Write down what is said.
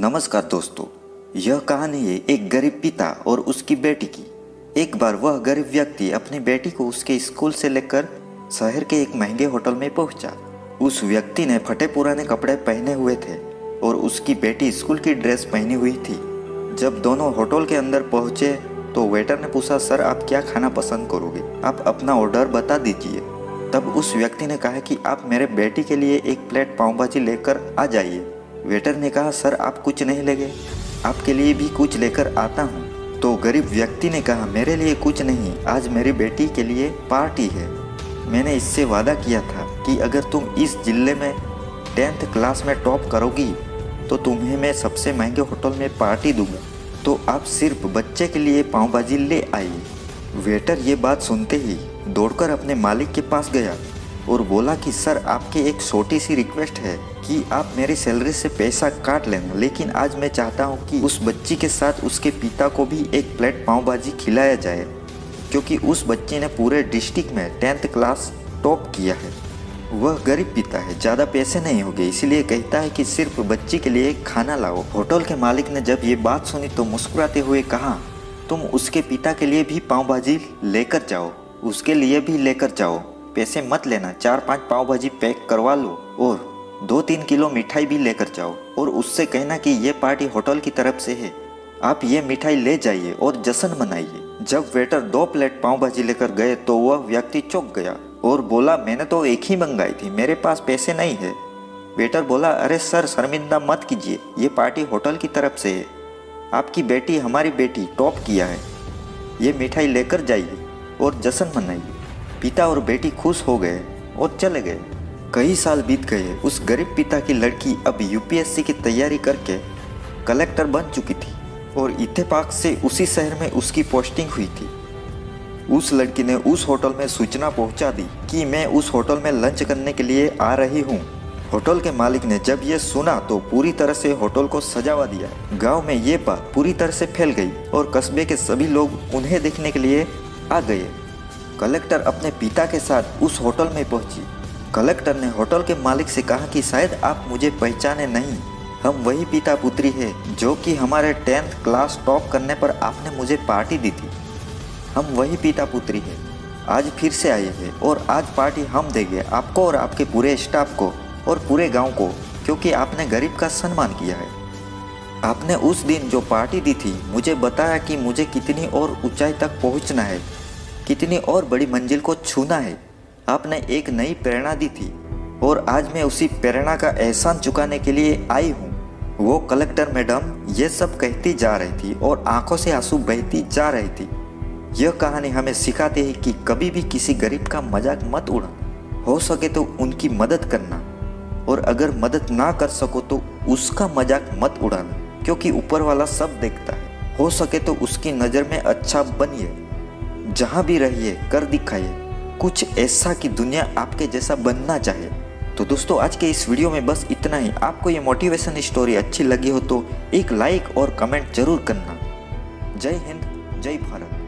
नमस्कार दोस्तों, यह कहानी है एक गरीब पिता और उसकी बेटी की। एक बार वह गरीब व्यक्ति अपनी बेटी को उसके स्कूल से लेकर शहर के एक महंगे होटल में पहुंचा। उस व्यक्ति ने फटे पुराने कपड़े पहने हुए थे और उसकी बेटी स्कूल की ड्रेस पहनी हुई थी। जब दोनों होटल के अंदर पहुंचे तो वेटर ने पूछा, सर आप क्या खाना पसंद करोगे, आप अपना ऑर्डर बता दीजिए। तब उस व्यक्ति ने कहा कि आप मेरे बेटी के लिए एक प्लेट पाव भाजी लेकर आ जाइए। वेटर ने कहा, सर आप कुछ नहीं लेंगे, आपके लिए भी कुछ लेकर आता हूँ। तो गरीब व्यक्ति ने कहा, मेरे लिए कुछ नहीं, आज मेरी बेटी के लिए पार्टी है। मैंने इससे वादा किया था कि अगर तुम इस जिले में 10th क्लास में टॉप करोगी तो तुम्हें मैं सबसे महंगे होटल में पार्टी दूंगा, तो आप सिर्फ बच्चे के लिए पाव भाजी ले आइए। वेटर ये बात सुनते ही दौड़कर अपने मालिक के पास गया और बोला कि सर आपकी एक छोटी सी रिक्वेस्ट है कि आप मेरी सैलरी से पैसा काट लेना, लेकिन आज मैं चाहता हूँ कि उस बच्ची के साथ उसके पिता को भी एक प्लेट पाव भाजी खिलाया जाए, क्योंकि उस बच्ची ने पूरे डिस्ट्रिक्ट में 10th क्लास टॉप किया है। वह गरीब पिता है, ज़्यादा पैसे नहीं होंगे, इसलिए कहता है कि सिर्फ बच्ची के लिए खाना लाओ। होटल के मालिक ने जब ये बात सुनी तो मुस्कुराते हुए कहा, तुम उसके पिता के लिए भी पाव भाजी लेकर जाओ, उसके लिए भी लेकर जाओ, पैसे मत लेना, 4-5 पाव भाजी पैक करवा लो और 2-3 किलो मिठाई भी लेकर जाओ और उससे कहना कि ये पार्टी होटल की तरफ से है, आप ये मिठाई ले जाइए और जश्न मनाइए। जब वेटर 2 प्लेट पाव भाजी लेकर गए तो वह व्यक्ति चौंक गया और बोला, मैंने तो एक ही मंगाई थी, मेरे पास पैसे नहीं है। वेटर बोला, अरे सर शर्मिंदा मत कीजिए, ये पार्टी होटल की तरफ से है, आपकी बेटी हमारी बेटी टॉप किया है, ये मिठाई लेकर जाइए और जश्न मनाइए। पिता और बेटी खुश हो गए और चले गए। कई साल बीत गए। उस गरीब पिता की लड़की अब यूपीएससी की तैयारी करके कलेक्टर बन चुकी थी और इत्तेफाक से उसी शहर में उसकी पोस्टिंग हुई थी। उस लड़की ने उस होटल में सूचना पहुंचा दी कि मैं उस होटल में लंच करने के लिए आ रही हूं। होटल के मालिक ने जब ये सुना तो पूरी तरह से होटल को सजावा दिया। गांव में ये बात पूरी तरह से फैल गई और कस्बे के सभी लोग उन्हें देखने के लिए आ गए। कलेक्टर अपने पिता के साथ उस होटल में पहुंची। कलेक्टर ने होटल के मालिक से कहा कि शायद आप मुझे पहचाने नहीं, हम वही पिता पुत्री है जो कि हमारे 10th क्लास टॉप करने पर आपने मुझे पार्टी दी थी। हम वही पिता पुत्री है, आज फिर से आए हैं और आज पार्टी हम देंगे आपको और आपके पूरे स्टाफ को और पूरे गांव को, क्योंकि आपने गरीब का सम्मान किया है। आपने उस दिन जो पार्टी दी थी मुझे बताया कि मुझे कितनी और ऊंचाई तक पहुंचना है, कितनी और बड़ी मंजिल को छूना है। आपने एक नई प्रेरणा दी थी और आज मैं उसी प्रेरणा का एहसान चुकाने के लिए आई हूँ। वो कलेक्टर मैडम ये सब कहती जा रही थी और आंखों से आंसू बहती जा रही थी। यह कहानी हमें सिखाती है कि कभी भी किसी गरीब का मजाक मत उड़ाना, हो सके तो उनकी मदद करना, और अगर मदद ना कर सको तो उसका मजाक मत उड़ाना, क्योंकि ऊपर वाला सब देखता है। हो सके तो उसकी नज़र में अच्छा बनिए, जहाँ भी रहिए कर दिखाइए कुछ ऐसा कि दुनिया आपके जैसा बनना चाहे। तो दोस्तों आज के इस वीडियो में बस इतना ही। आपको ये मोटिवेशन स्टोरी अच्छी लगी हो तो एक लाइक और कमेंट जरूर करना। जय हिंद, जय भारत।